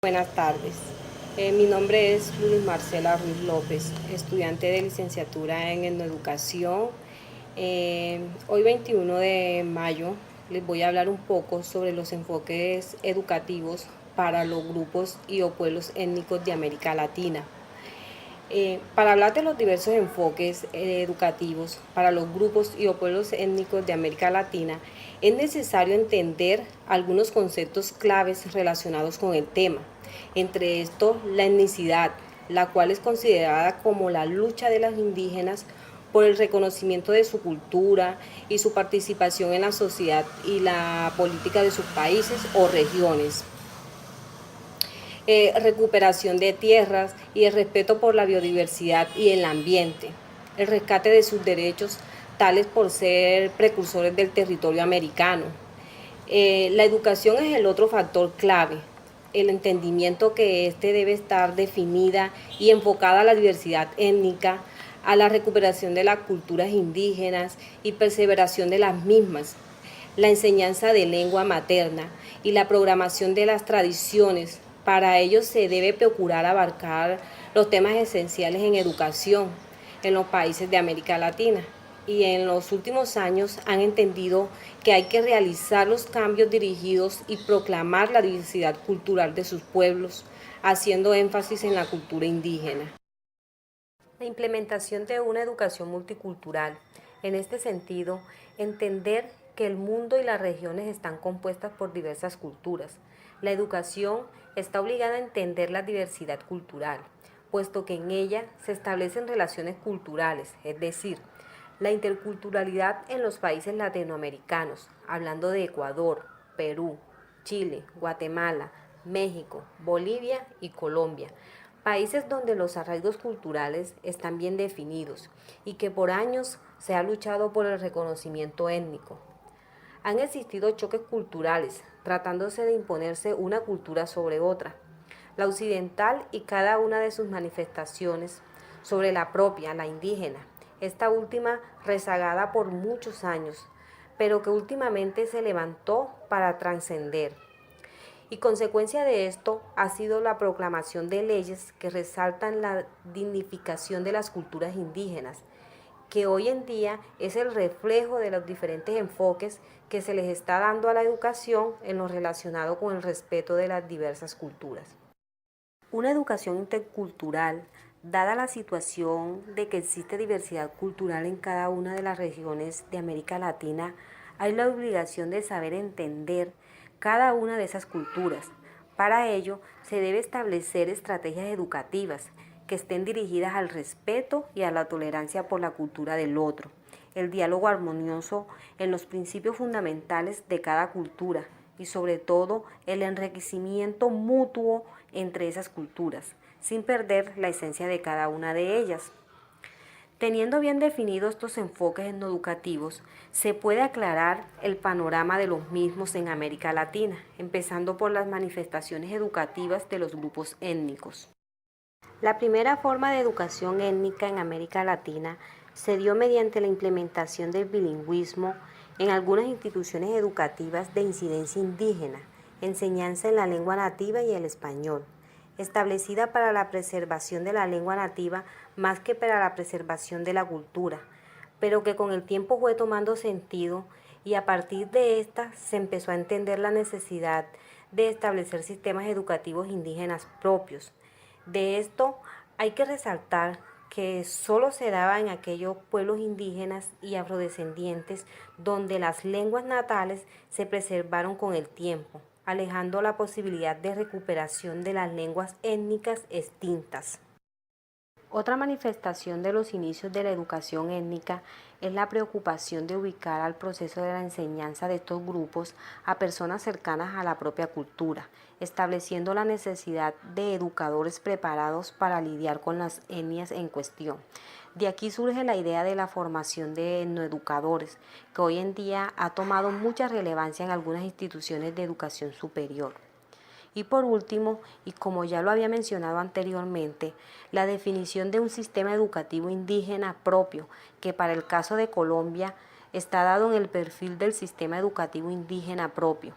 Buenas tardes. Mi nombre es Luis Marcela Ruiz López, estudiante de licenciatura en Etnoeducación. Hoy 21 de mayo les voy a hablar un poco sobre los enfoques educativos para los grupos y o pueblos étnicos de América Latina. Para hablar de los diversos enfoques educativos para los grupos y o pueblos étnicos de América Latina, es necesario entender algunos conceptos claves relacionados con el tema. Entre estos, la etnicidad, la cual es considerada como la lucha de las indígenas por el reconocimiento de su cultura y su participación en la sociedad y la política de sus países o regiones. Recuperación de tierras y el respeto por la biodiversidad y el ambiente, el rescate de sus derechos, tales por ser precursores del territorio americano. La educación es el otro factor clave, el entendimiento que éste debe estar definida y enfocada a la diversidad étnica, a la recuperación de las culturas indígenas y perseveración de las mismas, la enseñanza de lengua materna y la programación de las tradiciones. Para ello se debe procurar abarcar los temas esenciales en educación en los países de América Latina, y en los últimos años han entendido que hay que realizar los cambios dirigidos y proclamar la diversidad cultural de sus pueblos, haciendo énfasis en la cultura indígena. La implementación de una educación multicultural. En este sentido, entender que el mundo y las regiones están compuestas por diversas culturas. La educación está obligada a entender la diversidad cultural, puesto que en ella se establecen relaciones culturales, es decir, la interculturalidad en los países latinoamericanos, hablando de Ecuador, Perú, Chile, Guatemala, México, Bolivia y Colombia, países donde los arraigos culturales están bien definidos y que por años se ha luchado por el reconocimiento étnico. Han existido choques culturales, tratándose de imponerse una cultura sobre otra, la occidental y cada una de sus manifestaciones sobre la propia, la indígena, esta última rezagada por muchos años, pero que últimamente se levantó para trascender. Y consecuencia de esto ha sido la proclamación de leyes que resaltan la dignificación de las culturas indígenas, que hoy en día es el reflejo de los diferentes enfoques que se les está dando a la educación en lo relacionado con el respeto de las diversas culturas. Una educación intercultural, dada la situación de que existe diversidad cultural en cada una de las regiones de América Latina, hay la obligación de saber entender cada una de esas culturas. Para ello, se debe establecer estrategias educativas que estén dirigidas al respeto y a la tolerancia por la cultura del otro, el diálogo armonioso en los principios fundamentales de cada cultura y sobre todo el enriquecimiento mutuo entre esas culturas, sin perder la esencia de cada una de ellas. Teniendo bien definidos estos enfoques educativos, se puede aclarar el panorama de los mismos en América Latina, empezando por las manifestaciones educativas de los grupos étnicos. La primera forma de educación étnica en América Latina se dio mediante la implementación del bilingüismo en algunas instituciones educativas de incidencia indígena, enseñanza en la lengua nativa y el español, establecida para la preservación de la lengua nativa más que para la preservación de la cultura, pero que con el tiempo fue tomando sentido y a partir de esta se empezó a entender la necesidad de establecer sistemas educativos indígenas propios. De esto hay que resaltar que solo se daba en aquellos pueblos indígenas y afrodescendientes donde las lenguas natales se preservaron con el tiempo, alejando la posibilidad de recuperación de las lenguas étnicas extintas. Otra manifestación de los inicios de la educación étnica es la preocupación de ubicar al proceso de la enseñanza de estos grupos a personas cercanas a la propia cultura, estableciendo la necesidad de educadores preparados para lidiar con las etnias en cuestión. De aquí surge la idea de la formación de etnoeducadores, que hoy en día ha tomado mucha relevancia en algunas instituciones de educación superior. Y por último, y como ya lo había mencionado anteriormente, la definición de un sistema educativo indígena propio, que para el caso de Colombia está dado en el perfil del sistema educativo indígena propio.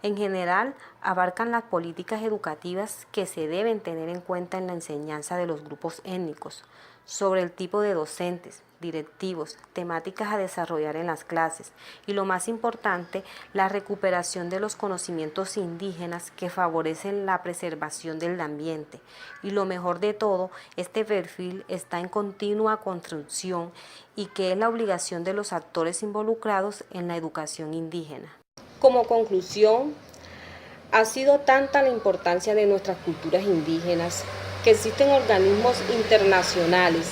En general, abarcan las políticas educativas que se deben tener en cuenta en la enseñanza de los grupos étnicos, sobre el tipo de docentes, directivos, temáticas a desarrollar en las clases y, lo más importante, la recuperación de los conocimientos indígenas que favorecen la preservación del ambiente. Y lo mejor de todo, este perfil está en continua construcción y que es la obligación de los actores involucrados en la educación indígena. Como conclusión, ha sido tanta la importancia de nuestras culturas indígenas que existen organismos internacionales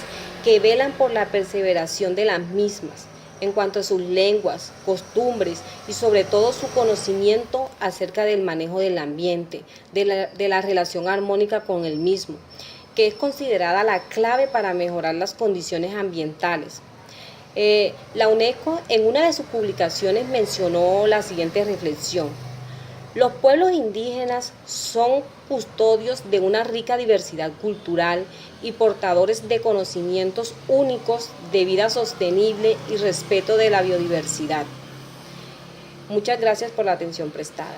que velan por la perseveración de las mismas en cuanto a sus lenguas, costumbres y sobre todo su conocimiento acerca del manejo del ambiente, de la relación armónica con el mismo, que es considerada la clave para mejorar las condiciones ambientales. La UNESCO en una de sus publicaciones mencionó la siguiente reflexión: los pueblos indígenas son custodios de una rica diversidad cultural y portadores de conocimientos únicos de vida sostenible y respeto de la biodiversidad. Muchas gracias por la atención prestada.